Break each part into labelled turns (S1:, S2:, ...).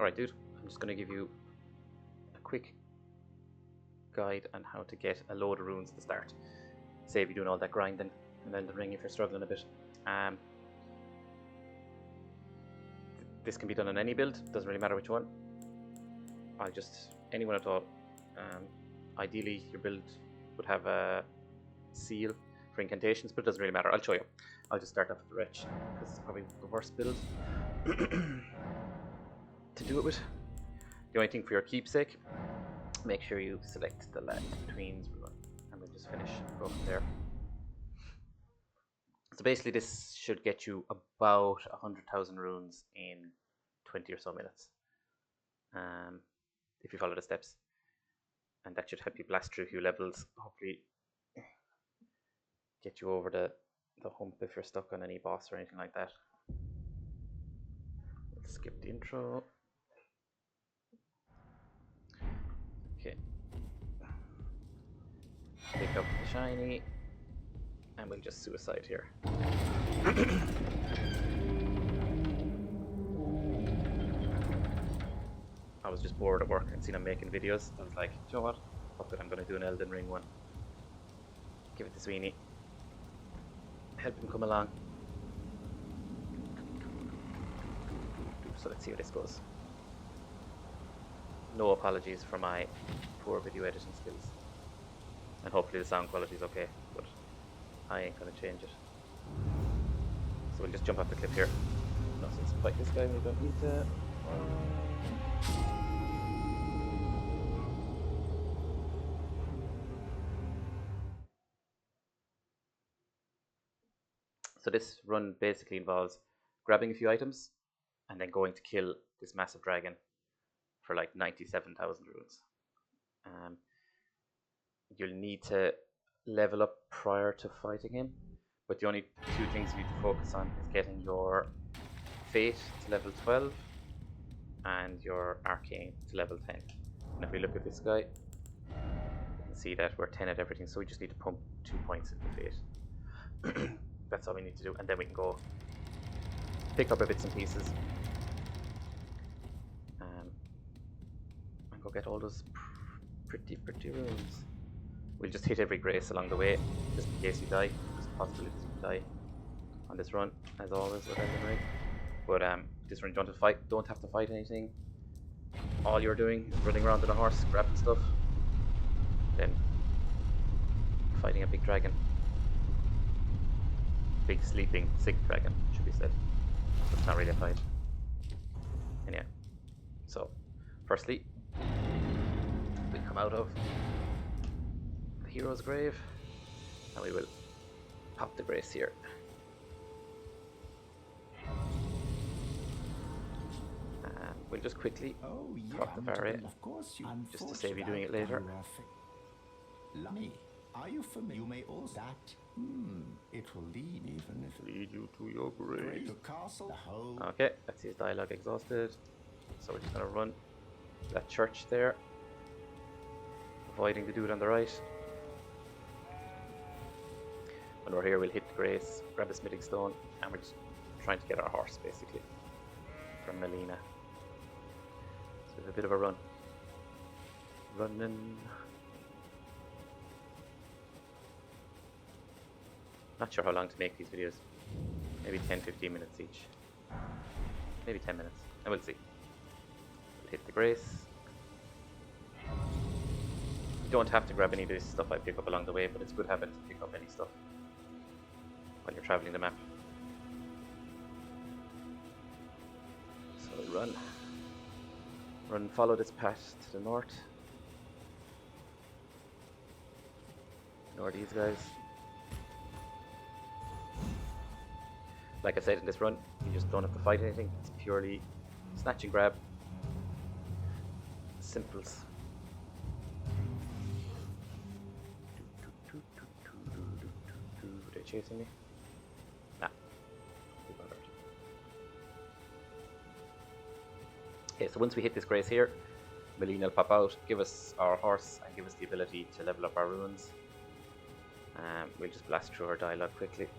S1: Alright, dude, I'm just going to give you a quick guide on how to get a load of runes at the start. Save you doing all that grinding and Elden Ring if you're struggling a bit. This can be done on any build, doesn't really matter which one. Anyone at all. Ideally, your build would have a seal for incantations, but it doesn't really matter. I'll show you. I'll just start off with the Wretch, because it's probably the worst build to do it with. The only thing for your keepsake, make sure you select the Land Betweens rune, and we'll just finish and go from there. So basically this should get you about 100,000 runes in 20 or so minutes, if you follow the steps. And that should help you blast through a few levels, hopefully get you over the hump if you're stuck on any boss or anything like that. Let's skip the intro. Okay. Pick up the shiny, and we'll just suicide here. I was just bored at work and seen him making videos. I was like, you know what? Fuck it, I'm going to do an Elden Ring one. Give it to Sweeney. Help him come along. So let's see how this goes. No apologies for my poor video editing skills. And hopefully the sound quality is okay, but I ain't going to change it. So we'll just jump off the cliff here. No sense fight this guy, we don't need to. So this run basically involves grabbing a few items and then going to kill this massive dragon for like 97,000 runes. You'll need to level up prior to fighting him, but the only two things you need to focus on is getting your Fate to level 12 and your Arcane to level 10. And if we look at this guy, you can see that we're 10 at everything, so we just need to pump 2 points into Fate. That's all we need to do, and then we can go pick up our bits and pieces and go get all those pretty runes. We'll just hit every grace along the way, just in case you die. There's possibilities you die on this run, as always with Elden Ring. But this run you don't have to fight anything. All you're doing is running around on a horse, grabbing stuff, then fighting a big dragon. Big sleeping sick dragon, should be said. So it's not really a fight. And yeah. So firstly, we come out of the hero's grave and we will pop the grace here. And we'll just quickly drop the Varret, just to save you doing it later.
S2: Me, are you familiar? You may also that. It will lead, even if
S1: lead you to your grave.
S2: The castle, the whole.
S1: Okay, that's his dialogue exhausted. So we're just gonna run to that church there, avoiding the dude on the right. When we're here, we'll hit the grace, grab a smithing stone, and we're just trying to get our horse basically from Melina. So we have a bit of a run. Running. Not sure how long to make these videos. Maybe 10-15 minutes each. Maybe 10 minutes. And we'll see. We'll hit the grace. You don't have to grab any of this stuff I pick up along the way, but it's good habit to pick up any stuff when you're traveling the map. So we run. Run, follow this path to the north. Ignore these guys. Like I said, in this run, you just don't have to fight anything. It's purely snatch and grab. Simples. Are they chasing me? Nah. Too bothered. Okay, so once we hit this grace here, Melina will pop out, give us our horse, and give us the ability to level up our runes. We'll just blast through our dialogue quickly.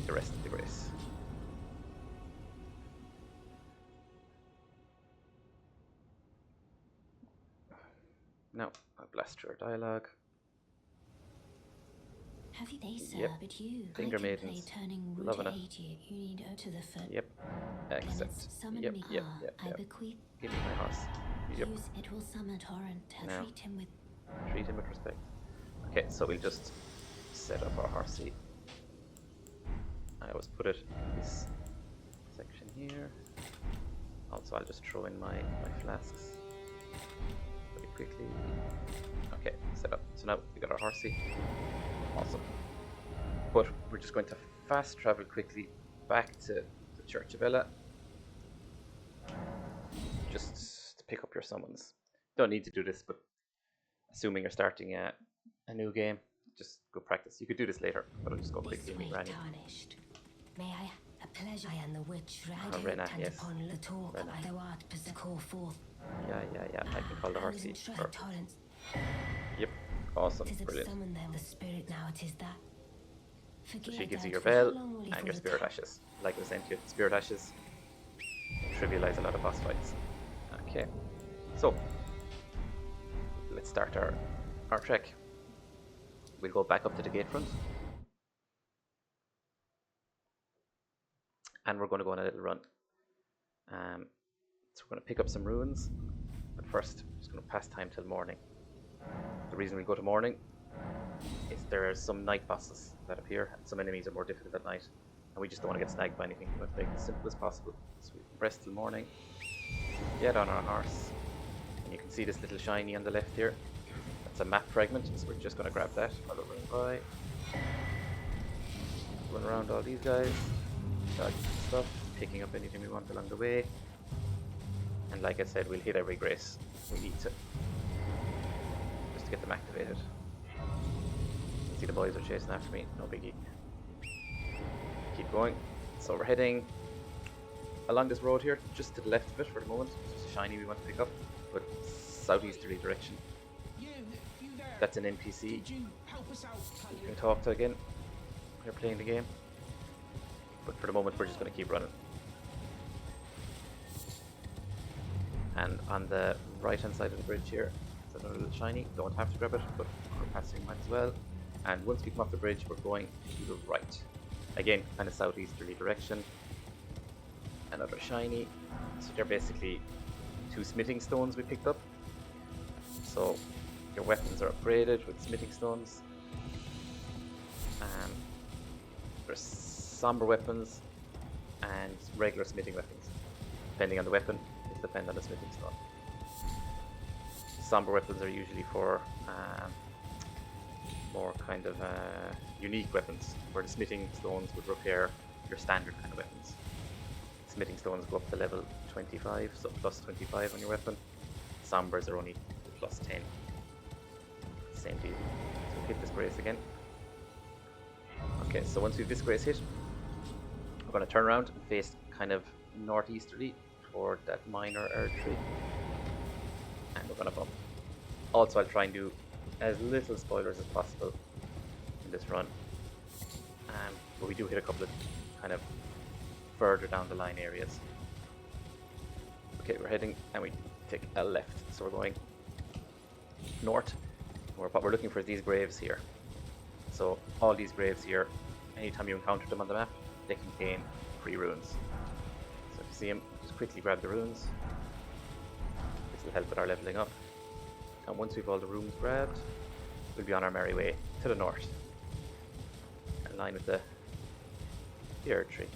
S1: take the rest of the grace. Now, I'll blast your dialogue.
S3: Have you they sir,
S1: Yep.
S3: but you
S1: Finger
S3: I can
S1: maidens.
S3: play turning wood
S1: Loving
S3: to
S1: it.
S3: aid you. You need to the foot.
S1: Yep. Accept.
S3: Limits summon
S1: Yep,
S3: me.
S1: yep,
S3: Ah,
S1: yep,
S3: I
S1: yep.
S3: bequeath.
S1: Give me my horse. Yep.
S3: Use it will summon torrent.
S1: Now.
S3: Treat him with.
S1: Treat him with respect. Okay, so we'll just set up our horsey. I always put it in this section here. Also, I'll just throw in my flasks very quickly. Okay, set up. So now we got our horsey. Awesome. But we're just going to fast travel quickly back to the Church of Ella. Just to pick up your summons. Don't need to do this, but assuming you're starting a new game, just go practice. You could do this later, but I'll just go quickly and meet Rani.
S3: Tarnished. May I? A pleasure. I am the witch.
S1: Oh, Rena, yes.
S3: Upon the talk.
S1: Rena.
S3: I thou art call forth.
S1: Yeah. I can call the horsey. Perfect.
S3: Torrents.
S1: Yep. Awesome.
S3: Tis it
S1: Brilliant.
S3: summon them the spirit now. It is that.
S1: So
S3: Forget
S1: she gives you
S3: that,
S1: your
S3: for how
S1: bell
S3: long will you
S1: and
S3: for
S1: your
S3: the
S1: spirit
S3: ta-
S1: ashes. Like I was saying to you, spirit ashes trivialize a lot of boss fights. Okay. So let's start our trek. We'll go back up to the gate front. And we're going to go on a little run. So we're going to pick up some ruins. But first, I'm just going to pass time till morning. The reason we go to morning is there are some night bosses that appear, and some enemies are more difficult at night. And we just don't want to get snagged by anything. We want to make it as simple as possible. So we can rest till morning, get on our horse. And you can see this little shiny on the left here. That's a map fragment, so we're just going to grab that while we're running by. Run around all these guys. Dodging stuff, picking up anything we want along the way. And like I said, we'll hit every grace we need to, just to get them activated. See, the boys are chasing after me, no biggie. Keep going. So we're heading along this road here, just to the left of it for the moment. It's just a shiny we want to pick up, but southeasterly direction. That's an NPC you can talk to again when you're playing the game. But for the moment, we're just going to keep running. And on the right-hand side of the bridge here, there's another little shiny. Don't have to grab it, but we're passing might as well. And once we come off the bridge, we're going to the right. Again, kind of southeasterly direction. Another shiny. So they're basically 2 smithing stones we picked up. So your weapons are upgraded with smithing stones. There's somber weapons and regular smithing weapons. Depending on the weapon, it depends on the smithing stone. Somber weapons are usually for more kind of unique weapons, where the smithing stones would repair your standard kind of weapons. Smithing stones go up to level 25, so plus 25 on your weapon. Sombers are only plus 10. Same deal. So we'll hit this grace again. Okay, so once we've this grace hit, we're going to turn around and face kind of northeasterly toward that minor Erdtree. And we're going to bump. Also, I'll try and do as little spoilers as possible in this run. But we do hit a couple of kind of further down the line areas. Okay, we're heading and we take a left. So we're going north. What we're looking for is these graves here. So all these graves here, anytime you encounter them on the map, they contain free runes. So if you see them, just quickly grab the runes. This will help with our leveling up. And once we've all the runes grabbed, we'll be on our merry way to the north, in line with the Erdtree.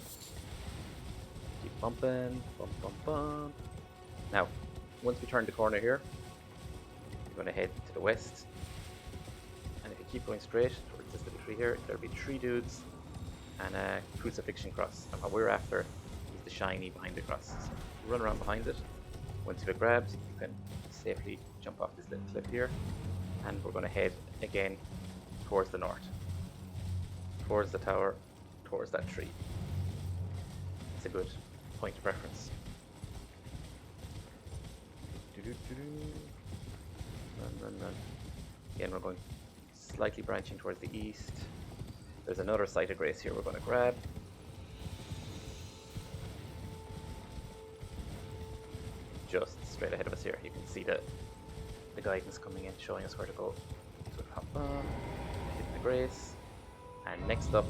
S1: Keep bumping, bump, bump, bump. Now, once we turn the corner here, we're going to head to the west. And if you keep going straight towards this little tree here, there'll be 3 dudes and a crucifixion cross. And what we're after is the shiny behind the cross. So run around behind it. Once you get grabbed, you can safely jump off this little cliff here. And we're going to head again towards the north. Towards the tower, towards that tree. It's a good point of reference. Run, run, run. Again, we're going slightly branching towards the east. There's another site of grace here we're going to grab. straight ahead of us here. You can see the guidance coming in, showing us where to go. So we'll hop on, hit the grace, and next up,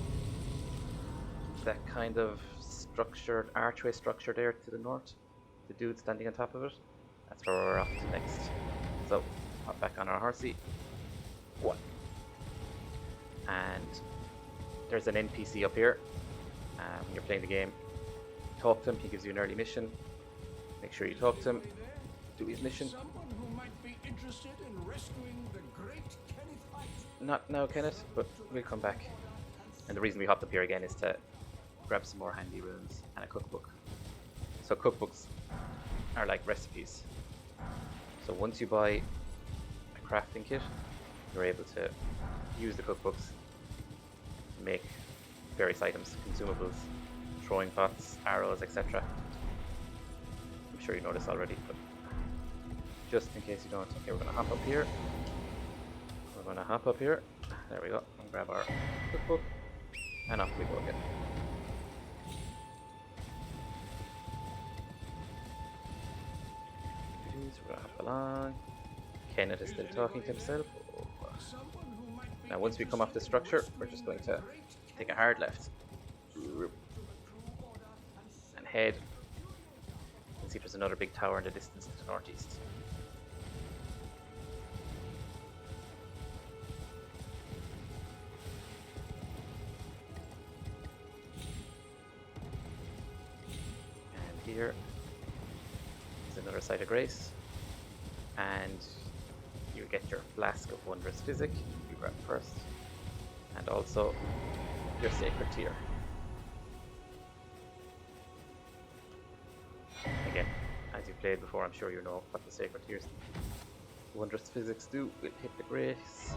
S1: that kind of structured archway structure there to the north, the dude standing on top of it, that's where we're off to next. So hop back on our horsey. One. And there's an NPC up here. When you're playing the game, talk to him. He gives you an early mission. Make sure you talk to him. Do his mission.
S4: Someone who might be interested in rescuing the great Kenneth Haight.
S1: Not now, Kenneth, but we'll come back. And the reason we hopped up here again is to grab some more handy runes and a cookbook. So cookbooks are like recipes. So once you buy a crafting kit, you're able to use the cookbooks to make various items, consumables, throwing pots, arrows, etc. I'm sure you know this already, but just in case you don't, okay, we're gonna hop up here. There we go. And grab our cookbook, and off we go again. So we're gonna hop along. Kenneth is still talking to himself. Now, once we come off the structure, we're just going to take a hard left and head. You can see there's another big tower in the distance to the northeast. And here is another site of grace, and you get your flask of wondrous physic. You grab first, and also your sacred tear. Again, as you've played before, I'm sure you know what the sacred tears, wondrous physics do. We'll hit the grace.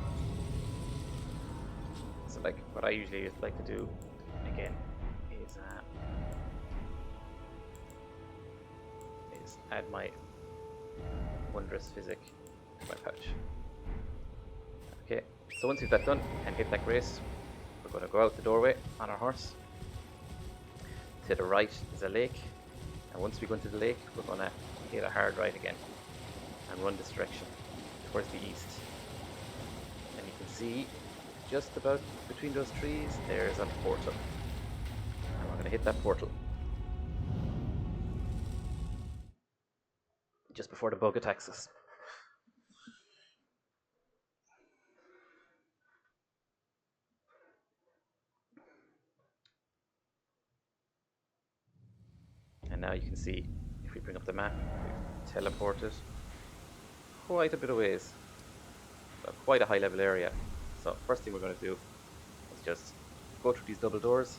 S1: So, like, what I usually like to do again is add my wondrous physic to my pouch. Okay, so once you've that done and hit that grace, we're going to go out the doorway on our horse. To the right is a lake, and once we go into the lake, we're going to hit a hard right again and run this direction towards the east. And you can see just about between those trees there's a portal, and we're going to hit that portal just before the bug attacks us. And now you can see, if we bring up the map, we've teleported quite a bit of ways, quite a high level area. So first thing we're going to do is just go through these double doors,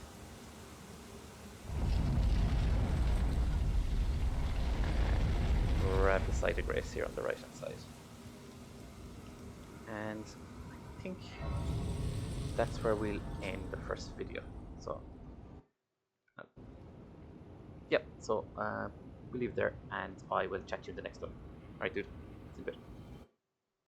S1: grab the site of grace here on the right hand side, and I think that's where we'll end the first video. So yep, so we'll leave it there, and I will chat to you in the next one. Alright dude, see you in a bit.